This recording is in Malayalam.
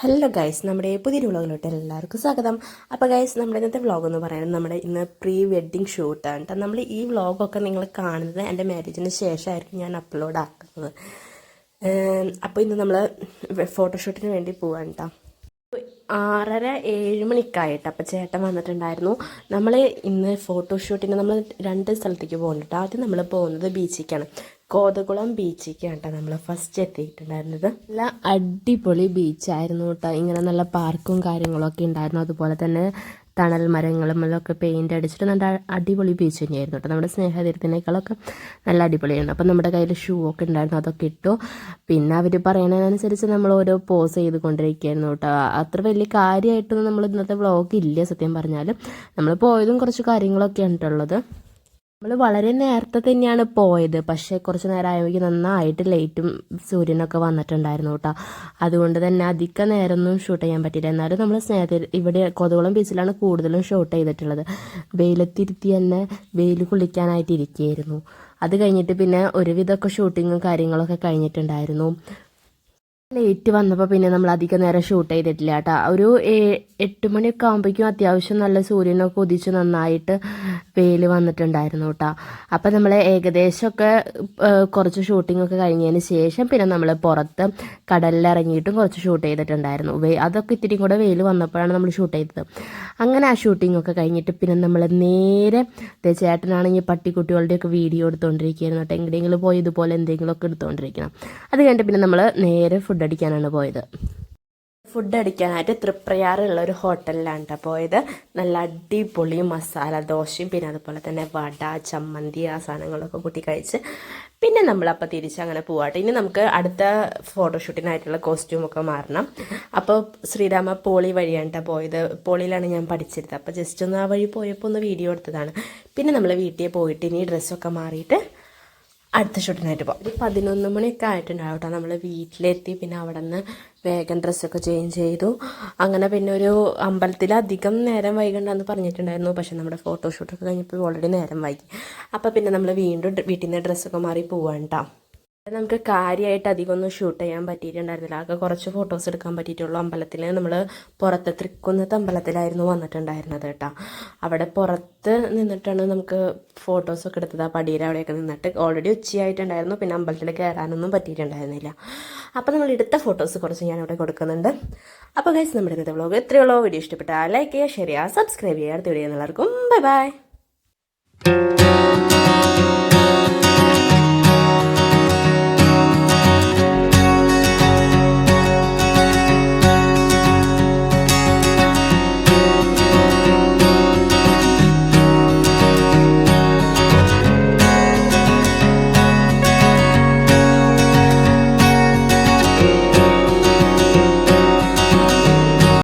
ഹലോ ഗൈസ്, നമ്മുടെ പുതിയൊരു വ്ളോഗിലോട്ട് എല്ലാവർക്കും സ്വാഗതം. അപ്പോൾ ഗൈസ്, നമ്മുടെ ഇന്നത്തെ വ്ളോഗ് എന്ന് പറയുന്നത് നമ്മുടെ ഇന്ന് പ്രീ വെഡ്ഡിങ് ഷൂട്ടാണ് കേട്ടോ. നമ്മൾ ഈ വ്ളോഗൊക്കെ നിങ്ങൾ കാണുന്നത് എൻ്റെ മാരേജിന് ശേഷമായിരിക്കും ഞാൻ അപ്ലോഡ് ആക്കുന്നത്. അപ്പോൾ ഇന്ന് നമ്മൾ ഫോട്ടോഷൂട്ടിന് വേണ്ടി പോവാണ് കേട്ടോ. 6:30-7 മണിക്കായിട്ട് അപ്പോൾ ചേട്ടൻ വന്നിട്ടുണ്ടായിരുന്നു. നമ്മൾ ഇന്ന് ഫോട്ടോഷൂട്ടിന് നമ്മൾ 2 സ്ഥലത്തേക്ക് പോകുന്നുണ്ട്. ആദ്യം നമ്മൾ പോകുന്നത് ബീച്ചിലേക്കാണ്. കോതകുളം ബീച്ചിലേക്കാണ് കേട്ടോ നമ്മൾ ഫസ്റ്റ് എത്തിയിട്ടുണ്ടായിരുന്നത്. നല്ല അടിപൊളി ബീച്ചായിരുന്നു കേട്ടോ. ഇങ്ങനെ നല്ല പാർക്കും കാര്യങ്ങളൊക്കെ ഉണ്ടായിരുന്നു. അതുപോലെ തന്നെ തണൽ മരങ്ങളുമൊക്കെ പെയിൻ്റ് അടിച്ചിട്ട് നല്ല അടിപൊളി ബീച്ച് തന്നെയായിരുന്നു കേട്ടോ. നമ്മുടെ സ്നേഹതീരത്തിനേക്കാളൊക്കെ നല്ല അടിപൊളിയായിരുന്നു. അപ്പം നമ്മുടെ കയ്യിൽ ഷൂ ഒക്കെ ഉണ്ടായിരുന്നു, അതൊക്കെ ഇട്ടു. പിന്നെ അവർ പറയുന്നതിനനുസരിച്ച് നമ്മൾ ഓരോ പോസ് ചെയ്ത് കൊണ്ടിരിക്കുകയായിരുന്നു കേട്ടോ. അത്ര വലിയ കാര്യമായിട്ടൊന്നും നമ്മൾ ഇന്നത്തെ വ്ളോഗ് ഇല്ല സത്യം പറഞ്ഞാൽ. നമ്മൾ പോയതും കുറച്ച് കാര്യങ്ങളൊക്കെയാണ് കേട്ടുള്ളത്. നമ്മൾ വളരെ നേരത്തെ തന്നെയാണ് പോയത്, പക്ഷേ കുറച്ച് നേരം ആയപ്പോഴേക്കും നന്നായിട്ട് ലൈറ്റും സൂര്യനൊക്കെ വന്നിട്ടുണ്ടായിരുന്നു കേട്ടോ. അതുകൊണ്ട് തന്നെ അധിക നേരമൊന്നും ഷൂട്ട് ചെയ്യാൻ പറ്റില്ല. എന്നാലും നമ്മൾ സ്നേഹത്തിൽ ഇവിടെ കോതകുളം ബീച്ചിലാണ് കൂടുതലും ഷൂട്ട് ചെയ്തിട്ടുള്ളത്. വെയിലത്തിരുത്തി തന്നെ വെയിൽ കുളിക്കാനായിട്ട് ഇരിക്കുകയായിരുന്നു. അത് കഴിഞ്ഞിട്ട് പിന്നെ ഒരുവിധമൊക്കെ ഷൂട്ടിങ്ങും കാര്യങ്ങളൊക്കെ കഴിഞ്ഞിട്ടുണ്ടായിരുന്നു. ലേറ്റ് വന്നപ്പോൾ പിന്നെ നമ്മൾ അധികം നേരം ഷൂട്ട് ചെയ്തിട്ടില്ല കേട്ടോ. ഒരു 8 മണിയൊക്കെ ആകുമ്പോഴേക്കും അത്യാവശ്യം നല്ല സൂര്യനൊക്കെ ഉദിച്ച് നന്നായിട്ട് വെയിൽ വന്നിട്ടുണ്ടായിരുന്നു കേട്ടോ. അപ്പം നമ്മൾ ഏകദേശമൊക്കെ കുറച്ച് ഷൂട്ടിങ്ങൊക്കെ കഴിഞ്ഞതിന് ശേഷം പിന്നെ നമ്മൾ പുറത്ത് കടലിലിറങ്ങിയിട്ടും കുറച്ച് ഷൂട്ട് ചെയ്തിട്ടുണ്ടായിരുന്നു. അതൊക്കെ ഇത്തിരി കൂടെ വെയിൽ വന്നപ്പോഴാണ് നമ്മൾ ഷൂട്ട് ചെയ്തത്. അങ്ങനെ ആ ഷൂട്ടിങ്ങൊക്കെ കഴിഞ്ഞിട്ട് പിന്നെ നമ്മൾ നേരെ ചേട്ടനാണെങ്കിൽ പട്ടിക്കുട്ടികളുടെയൊക്കെ വീഡിയോ എടുത്തുകൊണ്ടിരിക്കുകയായിരുന്നു കേട്ടോ. എങ്ങനെയെങ്കിലും പോയി ഇതുപോലെ എന്തെങ്കിലുമൊക്കെ എടുത്തുകൊണ്ടിരിക്കണം. അത് കഴിഞ്ഞിട്ട് പിന്നെ നമ്മൾ നേരെ ഫുഡ് അടിക്കാനാണ് പോയത്. ഫുഡ് അടിക്കാനായിട്ട് തൃപ്രയാറുള്ള ഒരു ഹോട്ടലിലാണ് കേട്ടോ പോയത്. നല്ല അടിപൊളി മസാല ദോശയും പിന്നെ അതുപോലെ തന്നെ വട, ചമ്മന്തി, ആ സാധനങ്ങളൊക്കെ കൂട്ടി കഴിച്ച് പിന്നെ നമ്മളപ്പോൾ തിരിച്ചങ്ങനെ പോവാട്ടെ. ഇനി നമുക്ക് അടുത്ത ഫോട്ടോഷൂട്ടിനായിട്ടുള്ള കോസ്റ്റ്യൂമൊക്കെ മാറണം. അപ്പോൾ ശ്രീരാമ പോളി വഴിയാണ് കേട്ടോ പോയത്. പോളിയിലാണ് ഞാൻ പഠിച്ചിരുന്നത്. അപ്പോൾ ജസ്റ്റ് ഒന്ന് ആ വഴി പോയപ്പോൾ ഒന്ന് വീഡിയോ എടുത്തതാണ്. പിന്നെ നമ്മൾ വീട്ടിൽ പോയിട്ട് ഇനി ഡ്രസ്സൊക്കെ മാറിയിട്ട് അടുത്ത ഷൂട്ടിനായിട്ട് പോകാം. ഒരു 11 മണിയൊക്കെ ആയിട്ടുണ്ടാവും കേട്ടോ. നമ്മൾ വീട്ടിലെത്തി പിന്നെ അവിടെ നിന്ന് വേഗം ഡ്രസ്സൊക്കെ ചേഞ്ച് ചെയ്തു. അങ്ങനെ പിന്നെ ഒരു അമ്പലത്തിൽ അധികം നേരം വൈകണ്ടെന്ന് പറഞ്ഞിട്ടുണ്ടായിരുന്നു. പക്ഷെ നമ്മുടെ ഫോട്ടോഷൂട്ടൊക്കെ കഴിഞ്ഞപ്പോൾ ഓൾറെഡി നേരം വൈകി. അപ്പോൾ പിന്നെ നമ്മൾ വീണ്ടും വീട്ടിൽ നിന്ന് ഡ്രസ്സൊക്കെ മാറി പോവാണ് കേട്ടോ. നമുക്ക് കാര്യമായിട്ട് അധികമൊന്നും ഷൂട്ട് ചെയ്യാൻ പറ്റിയിട്ടുണ്ടായിരുന്നില്ല. ആകെ കുറച്ച് ഫോട്ടോസ് എടുക്കാൻ പറ്റിയിട്ടുള്ളൂ. അമ്പലത്തിൽ നമ്മൾ പുറത്ത് തൃക്കുന്നത്ത് അമ്പലത്തിലായിരുന്നു വന്നിട്ടുണ്ടായിരുന്നത് കേട്ടോ. അവിടെ പുറത്ത് നിന്നിട്ടാണ് നമുക്ക് ഫോട്ടോസൊക്കെ എടുത്തത്. ആ പടിയുടെ അവിടെയൊക്കെ നിന്നിട്ട് ഓൾറെഡി ഉച്ചയായിട്ടുണ്ടായിരുന്നു. പിന്നെ അമ്പലത്തിൽ കയറാനൊന്നും പറ്റിയിട്ടുണ്ടായിരുന്നില്ല. അപ്പോൾ നമ്മൾ എടുത്ത ഫോട്ടോസ് കുറച്ച് ഞാനിവിടെ കൊടുക്കുന്നുണ്ട്. അപ്പോൾ ഗൈസ്, നമ്മുടെ ഇന്നത്തെ വ്ളോഗ് ഇത്രയുള്ളൂ. വീഡിയോ ഇഷ്ടപ്പെട്ടാൽ ലൈക്ക് ചെയ്യുക, ഷെയർ ചെയ്യുക, സബ്സ്ക്രൈബ് ചെയ്യുക. അടുത്ത വീഡിയോ എല്ലാവർക്കും ബൈ ബൈ.